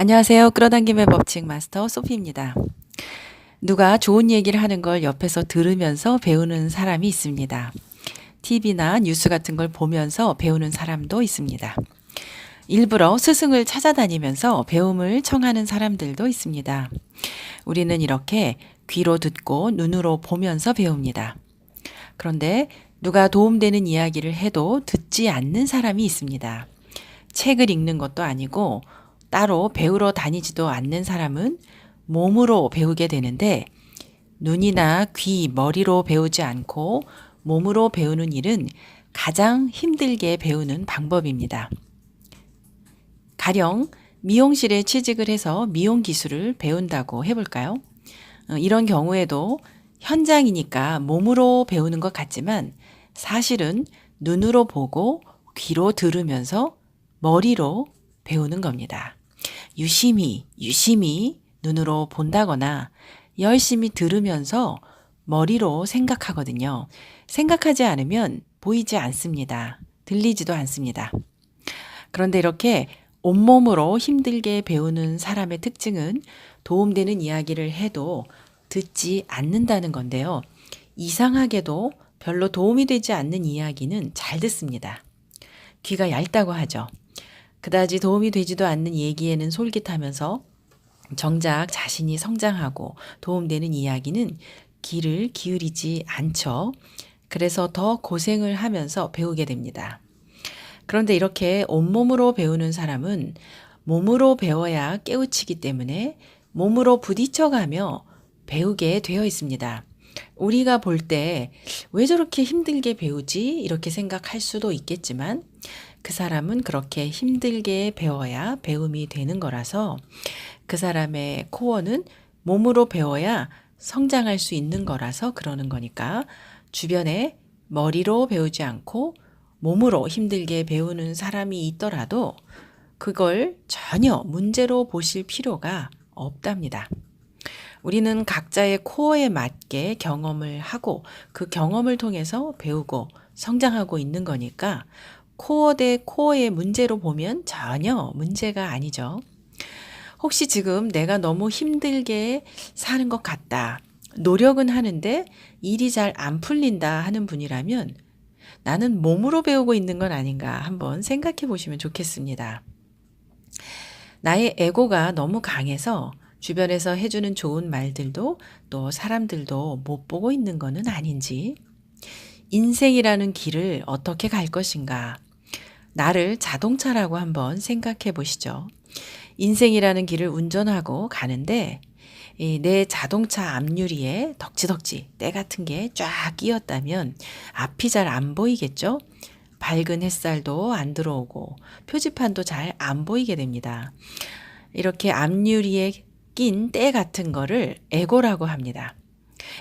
안녕하세요. 끌어당김의 법칙 마스터 소피입니다. 누가 좋은 얘기를 하는 걸 옆에서 들으면서 배우는 사람이 있습니다. TV나 뉴스 같은 걸 보면서 배우는 사람도 있습니다. 일부러 스승을 찾아다니면서 배움을 청하는 사람들도 있습니다. 우리는 이렇게 귀로 듣고 눈으로 보면서 배웁니다. 그런데 누가 도움되는 이야기를 해도 듣지 않는 사람이 있습니다. 책을 읽는 것도 아니고 따로 배우러 다니지도 않는 사람은 몸으로 배우게 되는데 눈이나 귀, 머리로 배우지 않고 몸으로 배우는 일은 가장 힘들게 배우는 방법입니다. 가령 미용실에 취직을 해서 미용 기술을 배운다고 해볼까요? 이런 경우에도 현장이니까 몸으로 배우는 것 같지만 사실은 눈으로 보고 귀로 들으면서 머리로 배우는 겁니다. 유심히 눈으로 본다거나 열심히 들으면서 머리로 생각하거든요. 생각하지 않으면 보이지 않습니다. 들리지도 않습니다. 그런데 이렇게 온몸으로 힘들게 배우는 사람의 특징은 도움되는 이야기를 해도 듣지 않는다는 건데요. 이상하게도 별로 도움이 되지 않는 이야기는 잘 듣습니다. 귀가 얇다고 하죠. 그다지 도움이 되지도 않는 얘기에는 솔깃하면서 정작 자신이 성장하고 도움되는 이야기는 귀를 기울이지 않죠. 그래서 더 고생을 하면서 배우게 됩니다. 그런데 이렇게 온몸으로 배우는 사람은 몸으로 배워야 깨우치기 때문에 몸으로 부딪혀가며 배우게 되어 있습니다. 우리가 볼 때 왜 저렇게 힘들게 배우지? 이렇게 생각할 수도 있겠지만 그 사람은 그렇게 힘들게 배워야 배움이 되는 거라서 그 사람의 코어는 몸으로 배워야 성장할 수 있는 거라서 그러는 거니까 주변에 머리로 배우지 않고 몸으로 힘들게 배우는 사람이 있더라도 그걸 전혀 문제로 보실 필요가 없답니다. 우리는 각자의 코어에 맞게 경험을 하고 그 경험을 통해서 배우고 성장하고 있는 거니까 코어 대 코어의 문제로 보면 전혀 문제가 아니죠. 혹시 지금 내가 너무 힘들게 사는 것 같다. 노력은 하는데 일이 잘 안 풀린다 하는 분이라면 나는 몸으로 배우고 있는 건 아닌가 한번 생각해 보시면 좋겠습니다. 나의 에고가 너무 강해서 주변에서 해주는 좋은 말들도 또 사람들도 못 보고 있는 거는 아닌지, 인생이라는 길을 어떻게 갈 것인가, 나를 자동차라고 한번 생각해 보시죠. 인생이라는 길을 운전하고 가는데 내 자동차 앞유리에 덕지덕지 때 같은 게 쫙 끼었다면 앞이 잘 안 보이겠죠? 밝은 햇살도 안 들어오고 표지판도 잘 안 보이게 됩니다. 이렇게 앞유리에 낀 때 같은 거를 에고라고 합니다.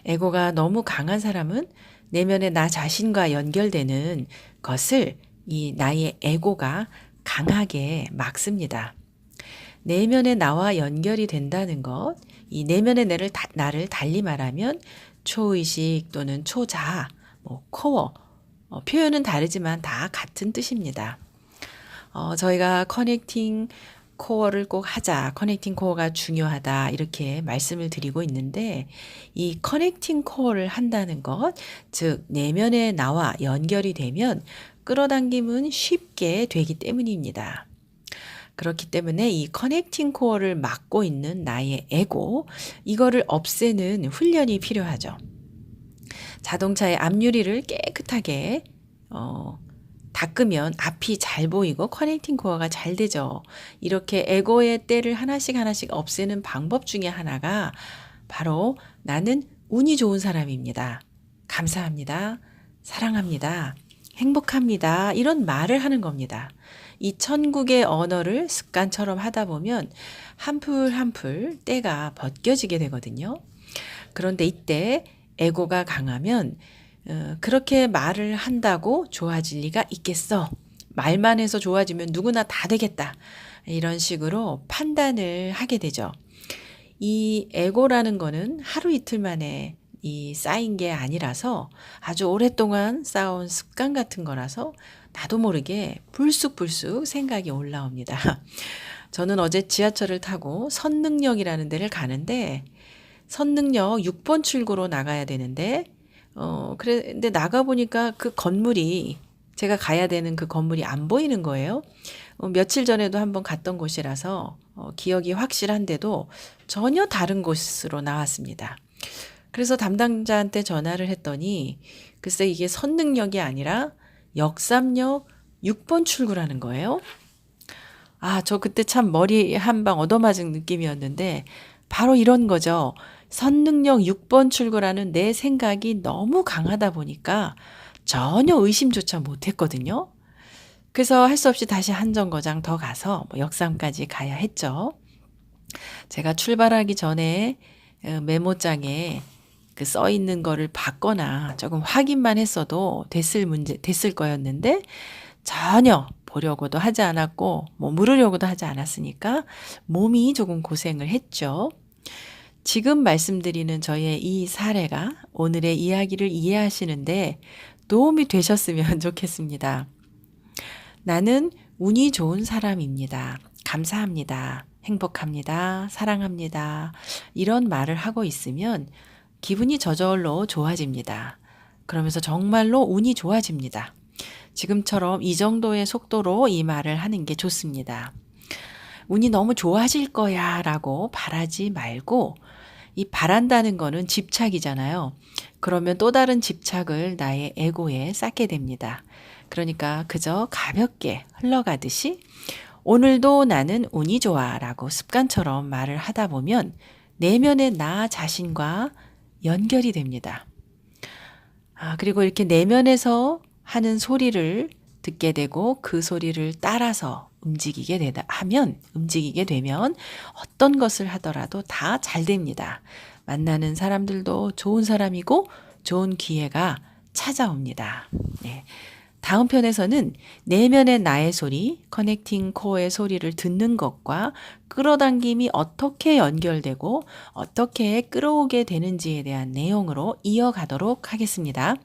에고가 너무 강한 사람은 내면의 나 자신과 연결되는 것을 이 나의 에고가 강하게 막습니다. 내면의 나와 연결이 된다는 것, 이 내면의 나를 달리 말하면 초의식 또는 초자아, 코어, 표현은 다르지만 다 같은 뜻입니다. 저희가 커넥팅 코어를 꼭 하자, 커넥팅 코어가 중요하다 이렇게 말씀을 드리고 있는데 이 커넥팅 코어를 한다는 것, 즉 내면의 나와 연결이 되면 끌어당김은 쉽게 되기 때문입니다. 그렇기 때문에 이 커넥팅 코어를 막고 있는 나의 에고, 이거를 없애는 훈련이 필요하죠. 자동차의 앞유리를 깨끗하게 닦으면 앞이 잘 보이고 커넥팅 코어가 잘 되죠. 이렇게 에고의 때를 하나씩 없애는 방법 중에 하나가 바로 나는 운이 좋은 사람입니다. 감사합니다. 사랑합니다. 행복합니다. 이런 말을 하는 겁니다. 이 천국의 언어를 습관처럼 하다 보면 한풀 한풀 때가 벗겨지게 되거든요. 그런데 이때 에고가 강하면 그렇게 말을 한다고 좋아질 리가 있겠어. 말만 해서 좋아지면 누구나 다 되겠다. 이런 식으로 판단을 하게 되죠. 이 에고라는 거는 하루 이틀 만에 쌓인 게 아니라서 아주 오랫동안 쌓아온 습관 같은 거라서 나도 모르게 불쑥 생각이 올라옵니다. 저는 어제 지하철을 타고 선능역이라는 데를 가는데 선능역 6번 출구로 나가야 되는데 근데 나가 보니까 그 건물이 제가 가야 되는 그 건물이 안 보이는 거예요. 며칠 전에도 한번 갔던 곳이라서 기억이 확실한데도 전혀 다른 곳으로 나왔습니다. 그래서 담당자한테 전화를 했더니 글쎄 이게 선능역이 아니라 역삼역 6번 출구라는 거예요. 아, 저 그때 참 머리 한 방 얻어맞은 느낌이었는데 바로 이런 거죠. 선능력 6번 출구라는 내 생각이 너무 강하다 보니까 전혀 의심조차 못했거든요. 그래서 할 수 없이 다시 한 정거장 더 가서 역삼까지 가야 했죠. 제가 출발하기 전에 메모장에 그 써 있는 거를 봤거나 조금 확인만 했어도 됐을 거였는데 전혀 보려고도 하지 않았고 물으려고도 하지 않았으니까 몸이 조금 고생을 했죠. 지금 말씀드리는 저의 이 사례가 오늘의 이야기를 이해하시는데 도움이 되셨으면 좋겠습니다. 나는 운이 좋은 사람입니다. 감사합니다. 행복합니다. 사랑합니다. 이런 말을 하고 있으면 기분이 저절로 좋아집니다. 그러면서 정말로 운이 좋아집니다. 지금처럼 이 정도의 속도로 이 말을 하는 게 좋습니다. 운이 너무 좋아질 거야 라고 바라지 말고 이 바란다는 거는 집착이잖아요. 그러면 또 다른 집착을 나의 에고에 쌓게 됩니다. 그러니까 그저 가볍게 흘러가듯이 오늘도 나는 운이 좋아 라고 습관처럼 말을 하다 보면 내면의 나 자신과 연결이 됩니다. 그리고 이렇게 내면에서 하는 소리를 듣게 되고 그 소리를 따라서 움직이게 되면 어떤 것을 하더라도 다 잘 됩니다. 만나는 사람들도 좋은 사람이고 좋은 기회가 찾아옵니다. 네. 다음 편에서는 내면의 나의 소리, 커넥팅 코어의 소리를 듣는 것과 끌어당김이 어떻게 연결되고 어떻게 끌어오게 되는지에 대한 내용으로 이어가도록 하겠습니다.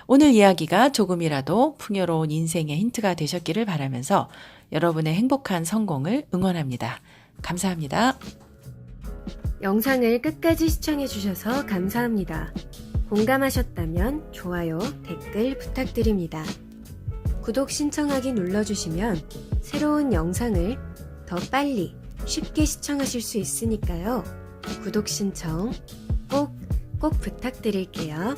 오늘 이야기가 조금이라도 풍요로운 인생의 힌트가 되셨기를 바라면서 여러분의 행복한 성공을 응원합니다. 감사합니다. 영상을 끝까지 시청해 주셔서 감사합니다. 공감하셨다면 좋아요, 댓글 부탁드립니다. 구독 신청하기 눌러주시면 새로운 영상을 더 빨리 쉽게 시청하실 수 있으니까요. 구독 신청 꼭 부탁드릴게요.